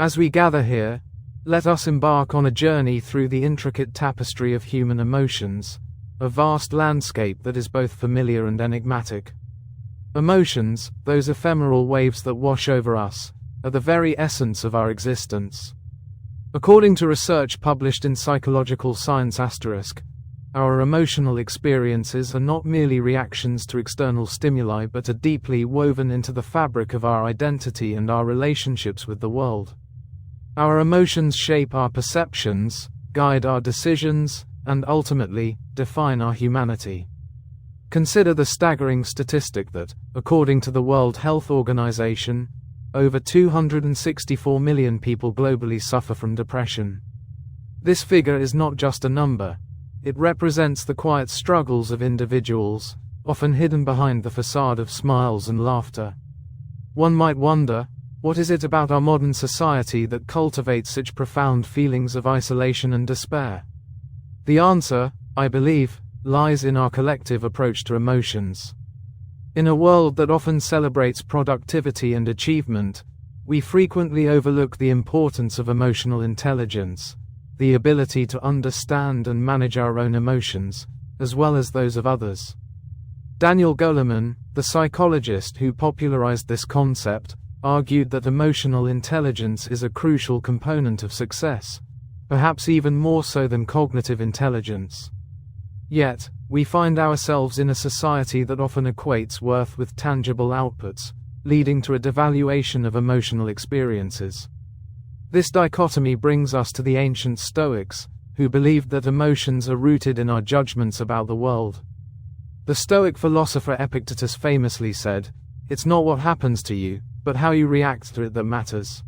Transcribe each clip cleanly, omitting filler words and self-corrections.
As we gather here, let us embark on a journey through the intricate tapestry of human emotions, a vast landscape that is both familiar and enigmatic. Emotions, those ephemeral waves that wash over us, are the very essence of our existence. According to research published in Psychological Science *, our emotional experiences are not merely reactions to external stimuli but are deeply woven into the fabric of our identity and our relationships with the world. Our emotions shape our perceptions, guide our decisions, and ultimately, define our humanity. Consider the staggering statistic that, according to the World Health Organization, over 264 million people globally suffer from depression. This figure is not just a number. It represents the quiet struggles of individuals, often hidden behind the facade of smiles and laughter. One might wonder, what is it about our modern society that cultivates such profound feelings of isolation and despair? The answer, I believe, lies in our collective approach to emotions. In a world that often celebrates productivity and achievement, we frequently overlook the importance of emotional intelligence, the ability to understand and manage our own emotions, as well as those of others. Daniel Goleman, the psychologist who popularized this concept, argued that emotional intelligence is a crucial component of success, perhaps even more so than cognitive intelligence. Yet, we find ourselves in a society that often equates worth with tangible outputs, leading to a devaluation of emotional experiences. This dichotomy brings us to the ancient Stoics, who believed that emotions are rooted in our judgments about the world. The Stoic philosopher Epictetus famously said, "It's not what happens to you, but how you react to it that matters."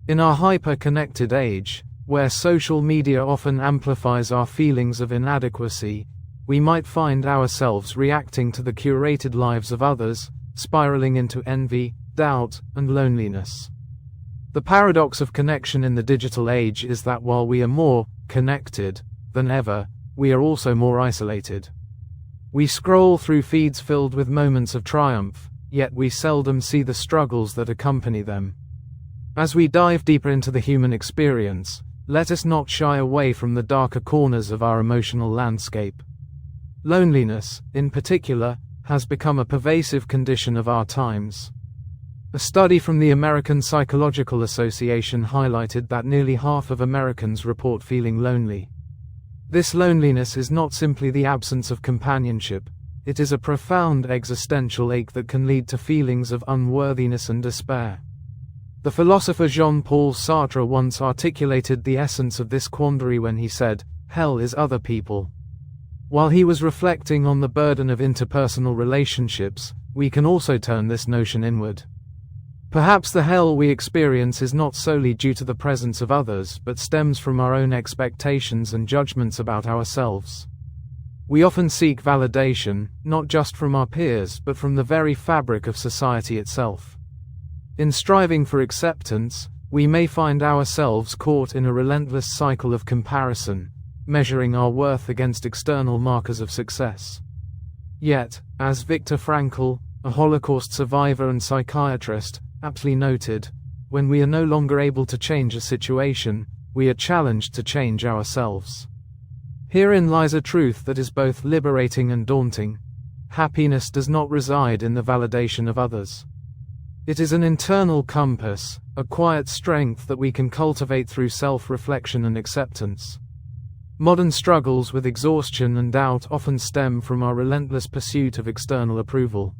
In our hyper-connected age, where social media often amplifies our feelings of inadequacy, we might find ourselves reacting to the curated lives of others, spiraling into envy, doubt, and loneliness. The paradox of connection in the digital age is that while we are more connected than ever, we are also more isolated. We scroll through feeds filled with moments of triumph, yet we seldom see the struggles that accompany them. As we dive deeper into the human experience, let us not shy away from the darker corners of our emotional landscape. Loneliness, in particular, has become a pervasive condition of our times. A study from the American Psychological Association highlighted that nearly half of Americans report feeling lonely. This loneliness is not simply the absence of companionship, it is a profound existential ache that can lead to feelings of unworthiness and despair. The philosopher Jean-Paul Sartre once articulated the essence of this quandary when he said, "Hell is other people." While he was reflecting on the burden of interpersonal relationships, we can also turn this notion inward. Perhaps the hell we experience is not solely due to the presence of others, but stems from our own expectations and judgments about ourselves. We often seek validation, not just from our peers, but from the very fabric of society itself. In striving for acceptance, we may find ourselves caught in a relentless cycle of comparison, measuring our worth against external markers of success. Yet, as Viktor Frankl, a Holocaust survivor and psychiatrist, aptly noted, when we are no longer able to change a situation, we are challenged to change ourselves. Herein lies a truth that is both liberating and daunting. Happiness does not reside in the validation of others. It is an internal compass, a quiet strength that we can cultivate through self-reflection and acceptance. Modern struggles with exhaustion and doubt often stem from our relentless pursuit of external approval.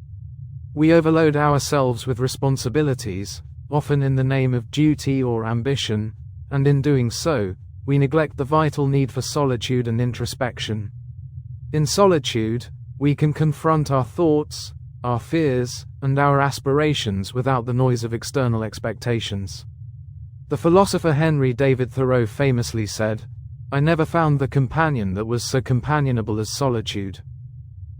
We overload ourselves with responsibilities, often in the name of duty or ambition, and in doing so, we neglect the vital need for solitude and introspection. In solitude, we can confront our thoughts, our fears, and our aspirations without the noise of external expectations. The philosopher Henry David Thoreau famously said, "I never found the companion that was so companionable as solitude."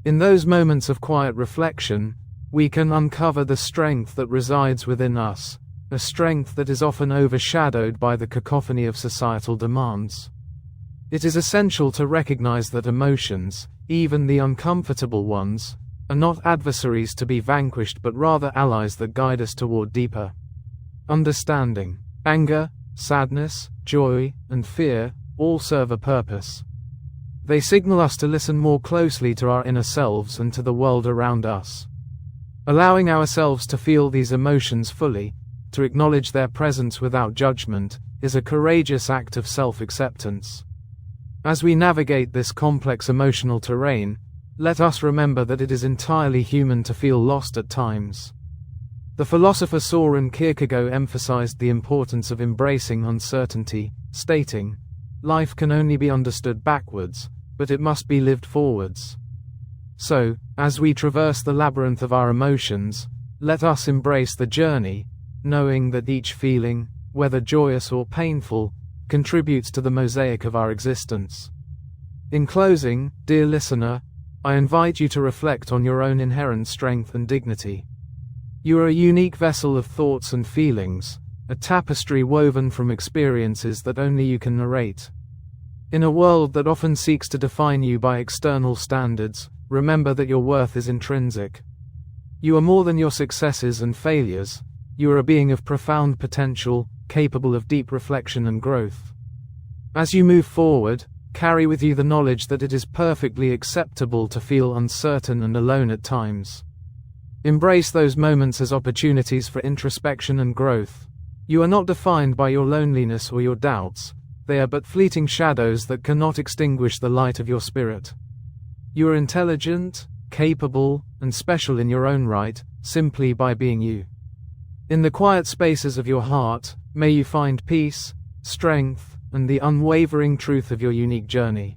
In those moments of quiet reflection, we can uncover the strength that resides within us, a strength that is often overshadowed by the cacophony of societal demands. It is essential to recognize that emotions, even the uncomfortable ones, are not adversaries to be vanquished but rather allies that guide us toward deeper understanding. Anger, sadness, joy, and fear all serve a purpose. They signal us to listen more closely to our inner selves and to the world around us. Allowing ourselves to feel these emotions fully, to acknowledge their presence without judgment, is a courageous act of self-acceptance. As we navigate this complex emotional terrain, let us remember that it is entirely human to feel lost at times. The philosopher Søren Kierkegaard emphasized the importance of embracing uncertainty, stating, "Life can only be understood backwards, but it must be lived forwards." So, as we traverse the labyrinth of our emotions, let us embrace the journey, knowing that each feeling, whether joyous or painful, contributes to the mosaic of our existence. In closing, dear listener, I invite you to reflect on your own inherent strength and dignity. You are a unique vessel of thoughts and feelings, a tapestry woven from experiences that only you can narrate. In a world that often seeks to define you by external standards, remember that your worth is intrinsic. You are more than your successes and failures. You are a being of profound potential, capable of deep reflection and growth. As you move forward, carry with you the knowledge that it is perfectly acceptable to feel uncertain and alone at times. Embrace those moments as opportunities for introspection and growth. You are not defined by your loneliness or your doubts. They are but fleeting shadows that cannot extinguish the light of your spirit. You are intelligent, capable, and special in your own right, simply by being you. In the quiet spaces of your heart, may you find peace, strength, and the unwavering truth of your unique journey.